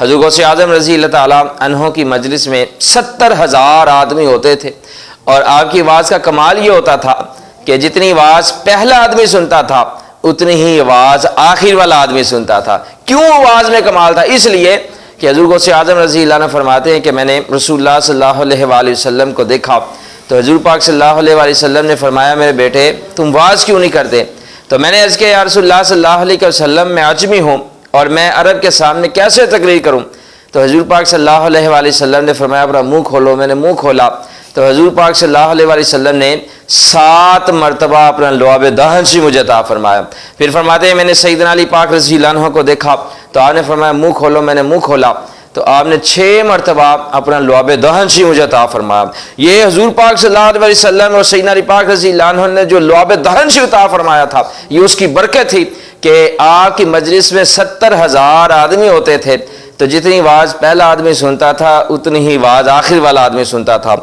حضور غوث اعظم رضی اللہ تعالیٰ عنہ کی مجلس میں 70,000 آدمی ہوتے تھے، اور آپ کی آواز کا کمال یہ ہوتا تھا کہ جتنی آواز پہلا آدمی سنتا تھا اتنی ہی آواز آخر والا آدمی سنتا تھا۔ کیوں آواز میں کمال تھا؟ اس لیے کہ حضور غوث اعظم رضی اللہ عنہ فرماتے ہیں کہ میں نے رسول اللہ صلی اللہ علیہ وآلہ وسلم کو دیکھا تو حضور پاک صلی اللہ علیہ وآلہ وسلم نے فرمایا میرے بیٹے تم واز کیوں نہیں کرتے؟ تو میں نے عرض کیا یا رسول اللہ صلی اللہ علیہ وسلم میں عجمی ہوں اور میں عرب کے سامنے کیسے تقریر کروں؟ تو حضور پاک صلی اللہ علیہ وآلہ وسلم نے فرمایا اپنا منہ کھولو۔ میں نے منہ کھولا تو حضور پاک صلی اللہ علیہ وآلہ وسلم نے 7 مرتبہ اپنا لعاب دہن سے مجھے عطا فرمایا۔ پھر فرماتے ہیں میں نے سیدنا علی پاک رضی اللہ عنہ کو دیکھا تو آپ نے فرمایا منہ کھولو۔ میں نے منہ کھولا تو آپ نے 6 مرتبہ اپنا لعاب دہن سے مجھے عطا فرمایا۔ یہ حضور پاک صلی اللہ علیہ وسلم اور سیدنا علی پاک رضی اللہ عنہ نے جو لعاب دہن سے عطا فرمایا تھا یہ اس کی برکت تھی کہ آپ کی مجلس میں 70,000 آدمی ہوتے تھے، تو جتنی آواز پہلا آدمی سنتا تھا اتنی ہی آواز آخر والا آدمی سنتا تھا۔